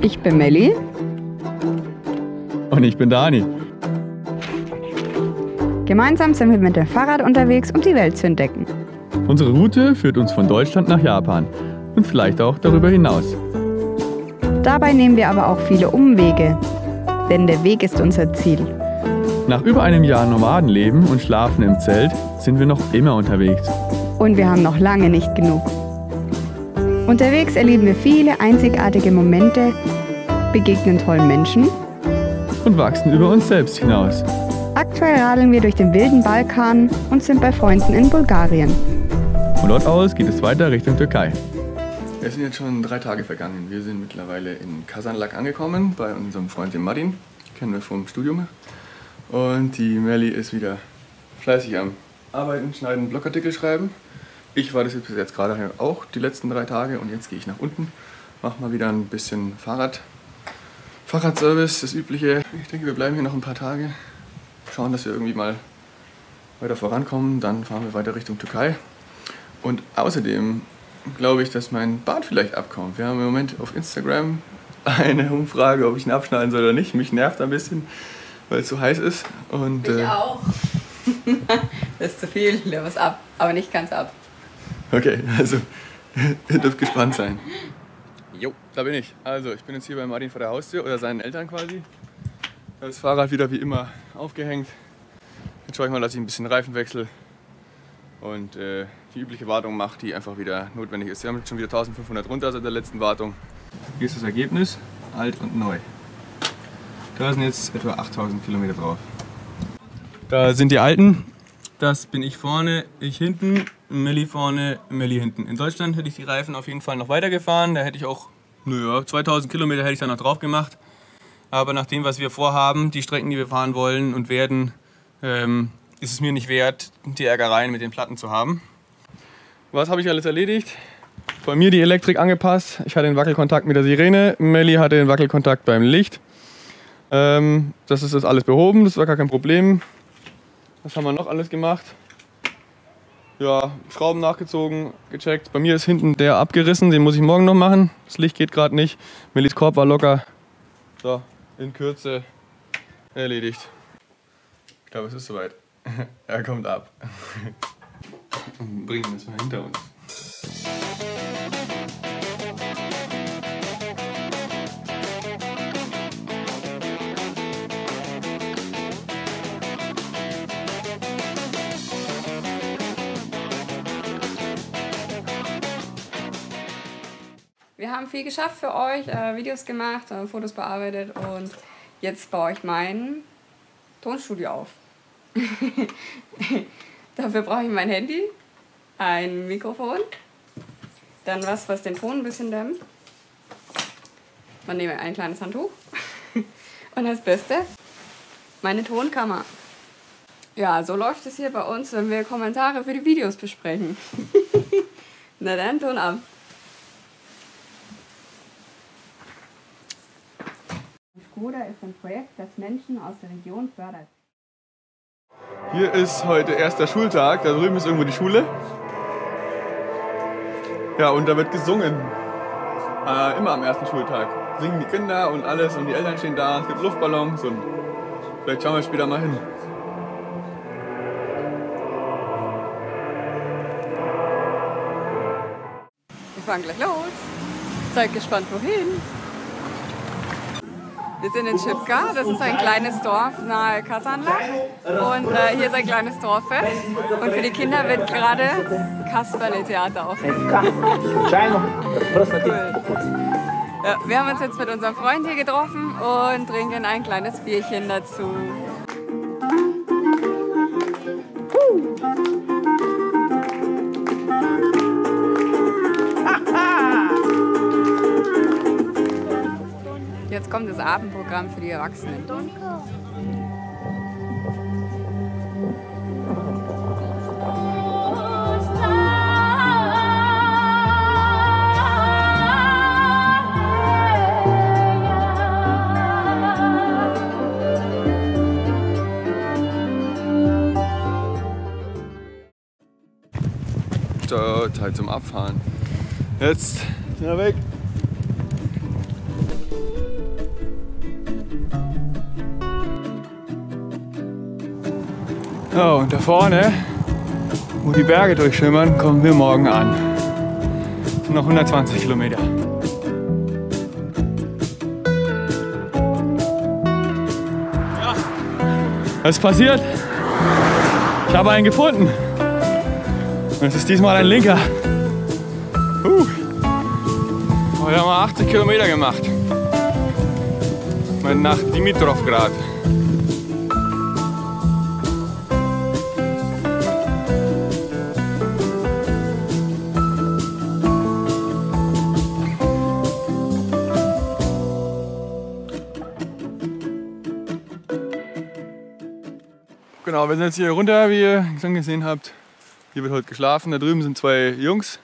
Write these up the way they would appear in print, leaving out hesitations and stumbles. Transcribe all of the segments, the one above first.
Ich bin Melli. Und ich bin Dani. Gemeinsam sind wir mit dem Fahrrad unterwegs, um die Welt zu entdecken. Unsere Route führt uns von Deutschland nach Japan und vielleicht auch darüber hinaus. Dabei nehmen wir aber auch viele Umwege, denn der Weg ist unser Ziel. Nach über einem Jahr Nomadenleben und Schlafen im Zelt sind wir noch immer unterwegs. Und wir haben noch lange nicht genug. Unterwegs erleben wir viele einzigartige Momente, begegnen tollen Menschen Und wachsen über uns selbst hinaus. Aktuell radeln wir durch den wilden Balkan und sind bei Freunden in Bulgarien. Von dort aus geht es weiter Richtung Türkei. Es sind jetzt schon 3 Tage vergangen. Wir sind mittlerweile in Kasanlak angekommen, bei unserem Freund dem Martin. Kennen wir vom Studium. Und die Melli ist wieder fleißig am Arbeiten, Schneiden, Blogartikel schreiben. Ich war das bis jetzt gerade auch die letzten 3 Tage und jetzt gehe ich nach unten. Mache mal wieder ein bisschen Fahrradservice, das Übliche. Ich denke, wir bleiben hier noch ein paar Tage. Schauen, dass wir irgendwie mal weiter vorankommen. Dann fahren wir weiter Richtung Türkei. Und außerdem glaube ich, dass mein Bart vielleicht abkommt. Wir haben im Moment auf Instagram eine Umfrage, ob ich ihn abschneiden soll oder nicht. Mich nervt ein bisschen, weil es so heiß ist. Und, Ich auch. Das ist zu viel, ja, was ab, aber nicht ganz ab. Okay, also ihr dürft gespannt sein. Jo, da bin ich. Also ich bin jetzt hier bei Martin vor der Haustür oder seinen Eltern quasi. Das Fahrrad wieder wie immer aufgehängt. Jetzt schaue ich mal, dass ich ein bisschen Reifen wechsle und die übliche Wartung mache, die einfach wieder notwendig ist. Wir haben jetzt schon wieder 1500 runter seit der letzten Wartung. Hier ist das Ergebnis, alt und neu. Da sind jetzt etwa 8000 Kilometer drauf. Da sind die alten. Das bin ich vorne, ich hinten, Melli vorne, Melli hinten. In Deutschland hätte ich die Reifen auf jeden Fall noch weitergefahren. Da hätte ich auch, 2000 Kilometer hätte ich da noch drauf gemacht. Aber nach dem, was wir vorhaben, die Strecken, die wir fahren wollen und werden, ist es mir nicht wert, die Ärgereien mit den Platten zu haben. Was habe ich alles erledigt? Bei mir die Elektrik angepasst. Ich hatte den Wackelkontakt mit der Sirene. Melli hatte den Wackelkontakt beim Licht. Das ist alles behoben, das war gar kein Problem. Was haben wir noch alles gemacht? Ja, Schrauben nachgezogen, gecheckt. Bei mir ist hinten der abgerissen, den muss ich morgen noch machen. Das Licht geht gerade nicht. Mellis Korb war locker. So, in Kürze erledigt. Ich glaube, es ist soweit. Er kommt ab. Bringen wir es mal hinter uns. Wir haben viel geschafft für euch, Videos gemacht, Fotos bearbeitet und jetzt baue ich mein Tonstudio auf. Dafür brauche ich mein Handy, ein Mikrofon, dann was den Ton ein bisschen dämmt. Man nehme ein kleines Handtuch und das Beste, meine Tonkammer. Ja, so läuft es hier bei uns, wenn wir Kommentare für die Videos besprechen. Na dann, Ton ab. Skoda ist ein Projekt, das Menschen aus der Region fördert. Hier ist heute erster Schultag, da drüben ist irgendwo die Schule. Ja, und da wird gesungen. Immer am ersten Schultag. Singen die Kinder und alles und die Eltern stehen da, es gibt Luftballons und vielleicht schauen wir später mal hin. Wir fahren gleich los. Seid gespannt, wohin. Wir sind in Schipka, das ist ein kleines Dorf nahe Kasanlak und hier ist ein kleines Dorffest und für die Kinder wird gerade Kasperle-Theater aufgeführt. Cool. Ja, wir haben uns jetzt mit unserem Freund hier getroffen und trinken ein kleines Bierchen dazu. Jetzt kommt das Abendprogramm für die Erwachsenen. So, Zeit zum Abfahren. Jetzt sind wir weg. So, und da vorne, wo die Berge durchschimmern, kommen wir morgen an. Das sind noch 120 Kilometer. Ja, was ist passiert? Ich habe einen gefunden. Und es ist diesmal ein linker. Heute haben wir 80 Kilometer gemacht. Nach Dimitrovgrad. Genau, wir sind jetzt hier runter, wie ihr schon gesehen habt. Hier wird heute geschlafen. Da drüben sind zwei Jungs.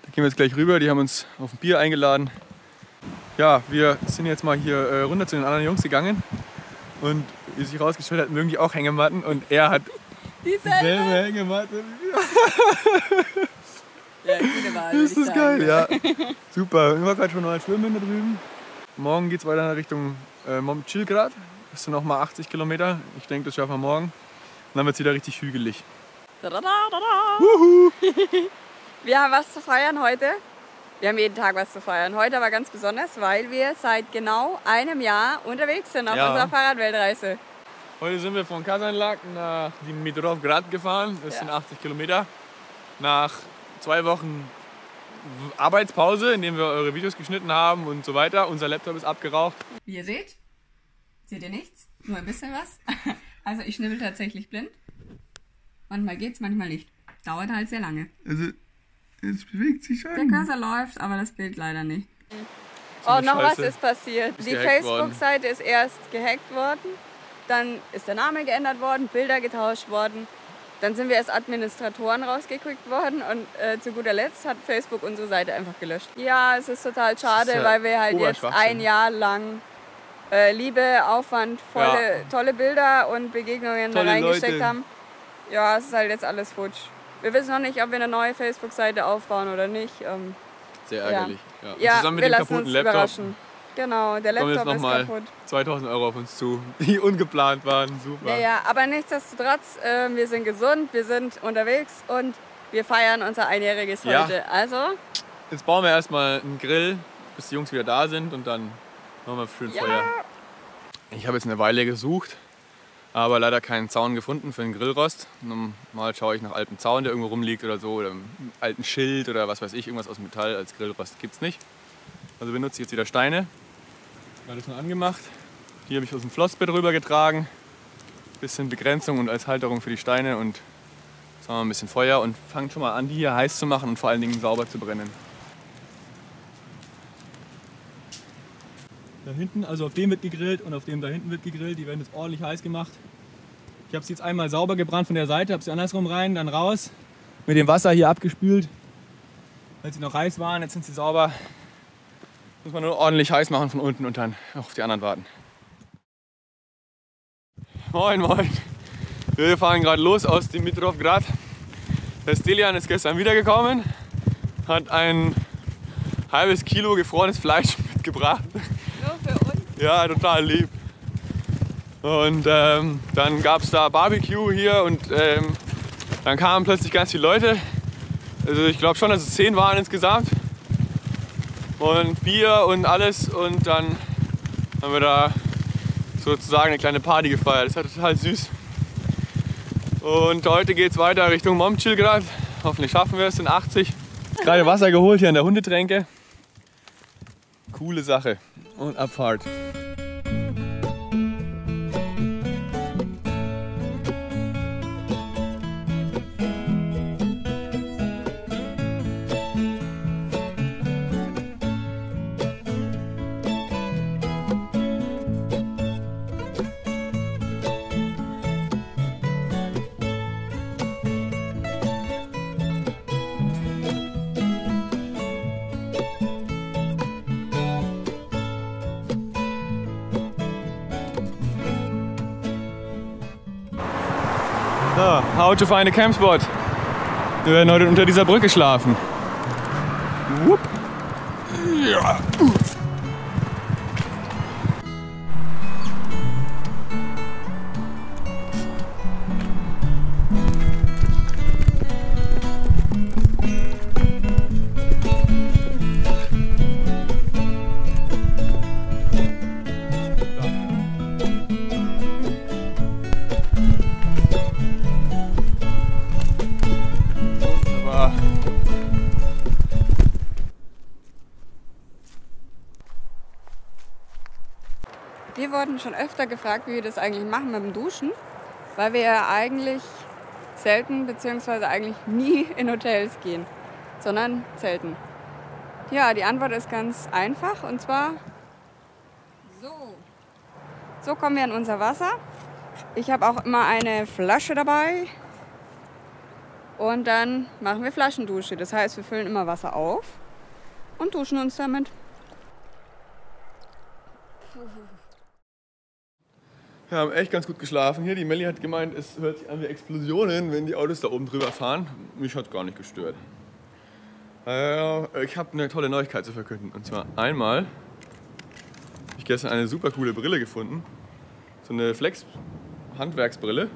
Da gehen wir jetzt gleich rüber. Die haben uns auf ein Bier eingeladen. Ja, wir sind jetzt mal hier runter zu den anderen Jungs gegangen. Und wie sich herausgestellt hat, mögen die auch Hängematten. Und er hat dieselbe Hängematte. Ja, gute Wahl. Das ist geil, ja. Super. Wir waren gerade schon mal schwimmen da drüben. Morgen geht es weiter in Richtung Momčilgrad. Das sind noch mal 80 Kilometer. Ich denke, das schaffen wir morgen. Und dann wird es wieder richtig hügelig. Wir haben was zu feiern heute. Wir haben jeden Tag was zu feiern. Heute aber ganz besonders, weil wir seit genau einem Jahr unterwegs sind auf unserer Fahrradweltreise. Heute sind wir von Kazanlak nach Dimitrovgrad gefahren. Das sind 80 Kilometer. Nach 2 Wochen Arbeitspause, in der wir eure Videos geschnitten haben und so weiter. Unser Laptop ist abgeraucht. Wie ihr seht ihr nichts, nur ein bisschen was. Also ich schnibbel tatsächlich blind. Manchmal geht's, manchmal nicht. Dauert halt sehr lange. Also es bewegt sich schon. Der Cursor läuft, aber das Bild leider nicht. Oh, noch was ist passiert. Die Facebook-Seite ist erst gehackt worden, dann ist der Name geändert worden, Bilder getauscht worden. Dann sind wir als Administratoren rausgekickt worden und zu guter Letzt hat Facebook unsere Seite einfach gelöscht. Ja, es ist total schade, weil wir halt jetzt ein Jahr lang Liebe, Aufwand, tolle Bilder und Begegnungen da reingesteckt haben. Ja, es ist halt jetzt alles futsch. Wir wissen noch nicht, ob wir eine neue Facebook-Seite aufbauen oder nicht. Sehr ärgerlich. Ja, zusammen mit wir dem lassen kaputten uns Laptop überraschen. Genau, der kommen Laptop jetzt noch ist mal kaputt. 2000 € auf uns zu, die ungeplant waren. Super. Ja, aber nichtsdestotrotz, wir sind gesund, wir sind unterwegs und wir feiern unser Einjähriges heute. Also, jetzt bauen wir erstmal einen Grill, bis die Jungs wieder da sind und dann machen wir schön Feuer. Ich habe jetzt eine Weile gesucht, aber leider keinen Zaun gefunden für einen Grillrost. Normal schaue ich nach altem Zaun, der irgendwo rumliegt oder so, oder einem alten Schild oder was weiß ich, irgendwas aus Metall als Grillrost gibt es nicht. Also benutze ich jetzt wieder Steine. Gerade schon angemacht. Hier habe ich aus dem Flossbett rüber getragen. Bisschen Begrenzung und als Halterung für die Steine und jetzt haben wir ein bisschen Feuer und fangen schon mal an, die hier heiß zu machen und vor allen Dingen sauber zu brennen. Da hinten, also auf dem wird gegrillt und auf dem da hinten wird gegrillt. Die werden jetzt ordentlich heiß gemacht. Ich habe sie jetzt einmal sauber gebrannt von der Seite, habe sie andersrum rein, dann raus. Mit dem Wasser hier abgespült, weil sie noch heiß waren. Jetzt sind sie sauber. Muss man nur ordentlich heiß machen von unten und dann auf die anderen warten. Moin, moin. Wir fahren gerade los aus Dimitrovgrad. Der Stelian ist gestern wiedergekommen, hat ein halbes Kilo gefrorenes Fleisch mitgebracht. nur für uns. Ja, total lieb. Und dann gab es da Barbecue hier und dann kamen plötzlich ganz viele Leute. Also ich glaube schon, dass es 10 waren insgesamt. Und Bier und alles und dann haben wir da sozusagen eine kleine Party gefeiert. Das war total süß. Und heute geht es weiter Richtung Momčilgrad. Hoffentlich schaffen wir es in 80. Gerade Wasser geholt hier an der Hundetränke. Coole Sache. Und Abfahrt. So, how to find a camp spot. Wir werden heute unter dieser Brücke schlafen. Whoop. Ja. Wir wurden schon öfter gefragt, wie wir das eigentlich machen mit dem Duschen, weil wir ja eigentlich selten bzw. eigentlich nie in Hotels gehen, sondern zelten. Ja, die Antwort ist ganz einfach und zwar so. So kommen wir an unser Wasser. Ich habe auch immer eine Flasche dabei und dann machen wir Flaschendusche. Das heißt, wir füllen immer Wasser auf und duschen uns damit. Wir haben echt ganz gut geschlafen hier. Die Melli hat gemeint, es hört sich an wie Explosionen, wenn die Autos da oben drüber fahren. Mich hat gar nicht gestört. Ich habe eine tolle Neuigkeit zu verkünden. Und zwar einmal habe ich gestern eine super coole Brille gefunden. So eine Flex-Handwerksbrille.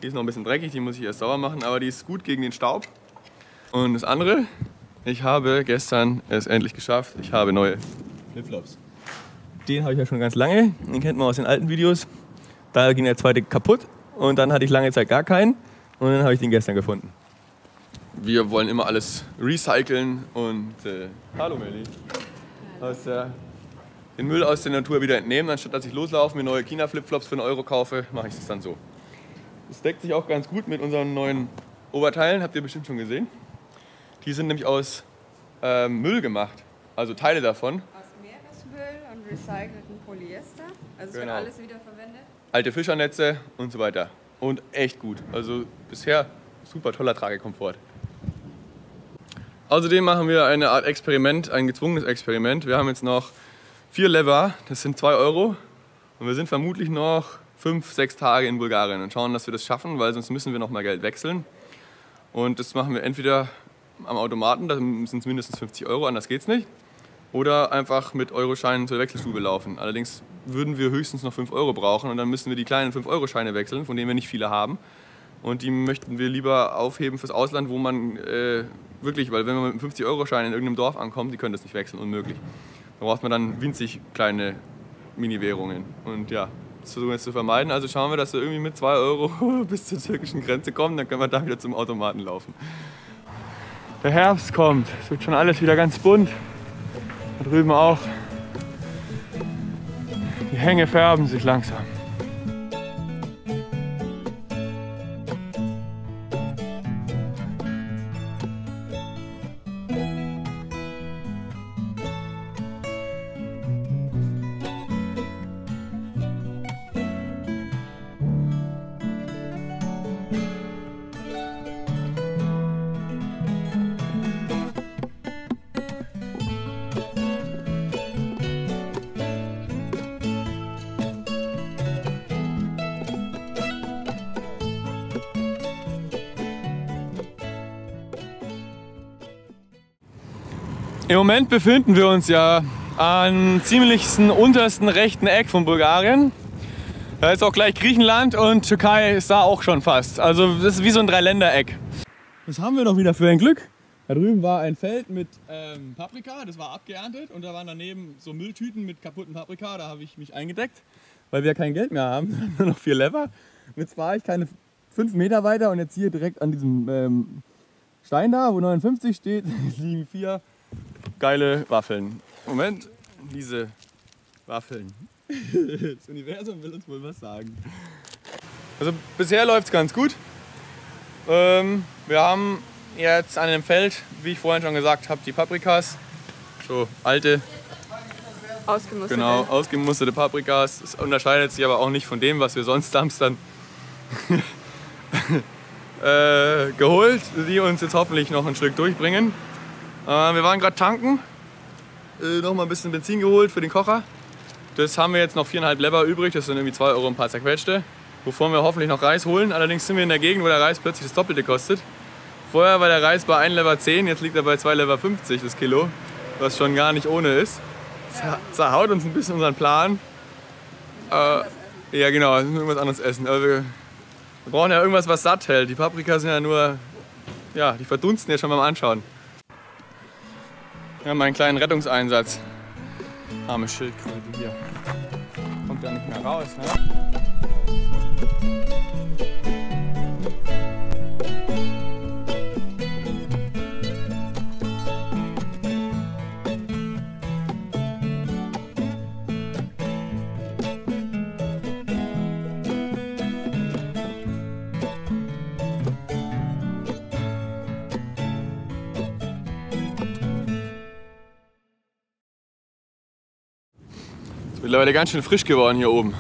Die ist noch ein bisschen dreckig, die muss ich erst sauber machen, aber die ist gut gegen den Staub. Und das andere, ich habe gestern es endlich geschafft. Ich habe neue Flipflops. Den habe ich ja schon ganz lange. Den kennt man aus den alten Videos. Da ging der zweite kaputt und dann hatte ich lange Zeit gar keinen und dann habe ich den gestern gefunden. Wir wollen immer alles recyceln und hallo Melli, den Müll aus der Natur wieder entnehmen. Anstatt dass ich loslaufe, mir neue China-Flipflops für 1 Euro kaufe, mache ich es dann so. Das deckt sich auch ganz gut mit unseren neuen Oberteilen, habt ihr bestimmt schon gesehen. Die sind nämlich aus Müll gemacht, also Teile davon. Aus Meeresmüll und recycelten Polyester, also es wird alles wiederverwendet. Alte Fischernetze und so weiter. Und echt gut. Also bisher super toller Tragekomfort. Außerdem machen wir eine Art Experiment, ein gezwungenes Experiment. Wir haben jetzt noch 4 Lever, das sind 2 Euro. Und wir sind vermutlich noch 5, 6 Tage in Bulgarien und schauen, dass wir das schaffen, weil sonst müssen wir noch mal Geld wechseln. Und das machen wir entweder am Automaten, da sind es mindestens 50 Euro, anders geht's nicht. Oder einfach mit Euroscheinen zur Wechselstube laufen. Allerdings würden wir höchstens noch 5 Euro brauchen und dann müssen wir die kleinen 5-Euro-Scheine wechseln, von denen wir nicht viele haben. Und die möchten wir lieber aufheben fürs Ausland, wo man wirklich, weil wenn man mit einem 50-Euro-Schein in irgendeinem Dorf ankommt, die können das nicht wechseln, unmöglich. Da braucht man dann winzig kleine Mini-Währungen. Und ja, das versuchen wir jetzt zu vermeiden. Also schauen wir, dass wir irgendwie mit 2 Euro bis zur türkischen Grenze kommen, dann können wir da wieder zum Automaten laufen. Der Herbst kommt, es wird schon alles wieder ganz bunt. Da drüben auch. Die Hänge färben sich langsam. Im Moment befinden wir uns ja am ziemlichsten untersten rechten Eck von Bulgarien. Da ist auch gleich Griechenland und Türkei ist da auch schon fast. Also das ist wie so ein Dreiländereck. Was haben wir doch wieder für ein Glück? Da drüben war ein Feld mit Paprika, das war abgeerntet und da waren daneben so Mülltüten mit kaputten Paprika. Da habe ich mich eingedeckt, weil wir kein Geld mehr haben, nur noch 4 Lever. Und jetzt fahre ich keine 5 Meter weiter und jetzt hier direkt an diesem Stein da, wo 59 steht, liegen 4 geile Waffeln. Moment, diese Waffeln. Das Universum will uns wohl was sagen. Also bisher läuft es ganz gut. Wir haben jetzt an dem Feld, wie ich vorhin schon gesagt habe, die Paprikas. So alte, ausgemusterte Paprikas. Das unterscheidet sich aber auch nicht von dem, was wir sonst hamstern. Geholt, die uns jetzt hoffentlich noch ein Stück durchbringen. Wir waren gerade tanken, noch mal ein bisschen Benzin geholt für den Kocher. Das haben wir jetzt noch 4,5 Lever übrig, das sind irgendwie 2 Euro ein paar zerquetschte. Wovon wir hoffentlich noch Reis holen. Allerdings sind wir in der Gegend, wo der Reis plötzlich das Doppelte kostet. Vorher war der Reis bei 1 Lever 10, jetzt liegt er bei 2 Lever 50 das Kilo, was schon gar nicht ohne ist. Das zerhaut uns ein bisschen unseren Plan. Ja genau, wir müssen irgendwas anderes essen. Aber wir brauchen ja irgendwas, was satt hält. Die Paprika sind ja nur, ja, die verdunsten ja schon beim Anschauen. Wir haben einen kleinen Rettungseinsatz. Arme Schildkröte hier. Kommt ja nicht mehr raus, ne? Mittlerweile ganz schön frisch geworden hier oben.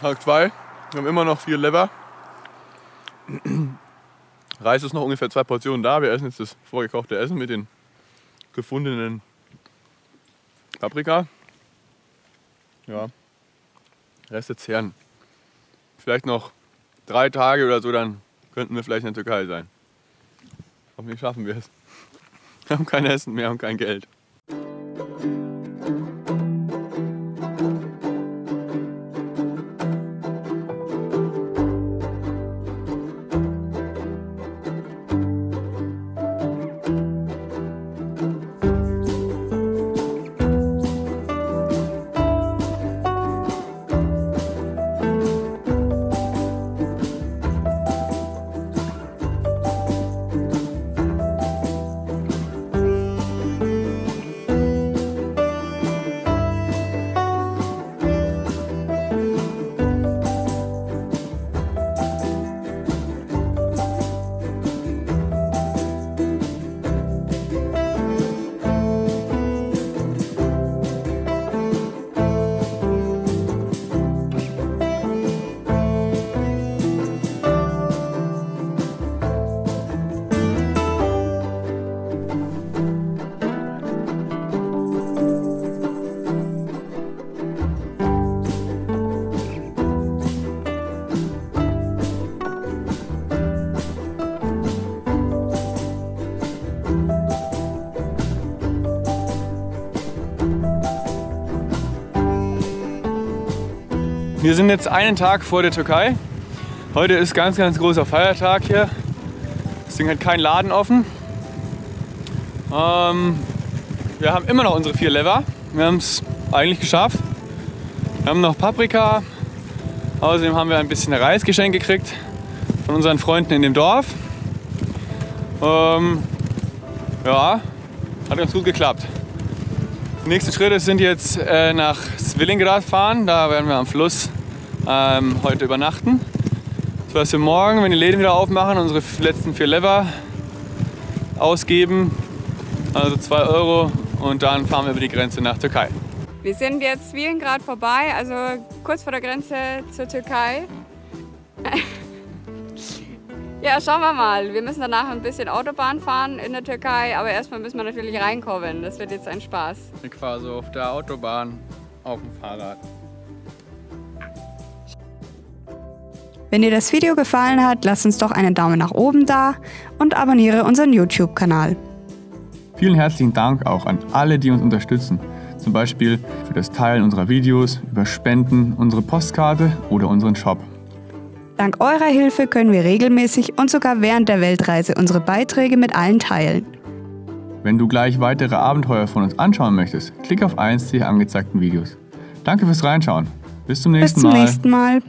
Tag 2, wir haben immer noch 4 Lever. Reis ist noch ungefähr 2 Portionen da. Wir essen jetzt das vorgekochte Essen mit den gefundenen Paprika. Ja, Rest jetzt zehren. Vielleicht noch 3 Tage oder so, dann könnten wir vielleicht in der Türkei sein. Hoffentlich schaffen wir es. Wir haben kein Essen mehr und kein Geld. Wir sind jetzt einen Tag vor der Türkei. Heute ist ganz großer Feiertag hier. Deswegen hat kein Laden offen. Wir haben immer noch unsere 4 Lever. Wir haben es eigentlich geschafft. Wir haben noch Paprika. Außerdem haben wir ein bisschen Reis geschenkt gekriegt von unseren Freunden in dem Dorf. Ja, hat ganz gut geklappt. Die nächsten Schritte sind jetzt nach Svilingrad fahren. Da werden wir am Fluss heute übernachten. So dass wir morgen, wenn die Läden wieder aufmachen, unsere letzten 4 Lever ausgeben. Also 2 Euro, und dann fahren wir über die Grenze nach Türkei. Wir sind jetzt Svilingrad vorbei, also kurz vor der Grenze zur Türkei. Ja, schauen wir mal. Wir müssen danach ein bisschen Autobahn fahren in der Türkei, aber erstmal müssen wir natürlich reinkommen. Das wird jetzt ein Spaß. Ich fahre so auf der Autobahn auf dem Fahrrad. Wenn dir das Video gefallen hat, lass uns doch einen Daumen nach oben da und abonniere unseren YouTube-Kanal. Vielen herzlichen Dank auch an alle, die uns unterstützen. Zum Beispiel für das Teilen unserer Videos, über Spenden, unsere Postkarte oder unseren Shop. Dank eurer Hilfe können wir regelmäßig und sogar während der Weltreise unsere Beiträge mit allen teilen. Wenn du gleich weitere Abenteuer von uns anschauen möchtest, klick auf eins der hier angezeigten Videos. Danke fürs Reinschauen. Bis zum nächsten Mal.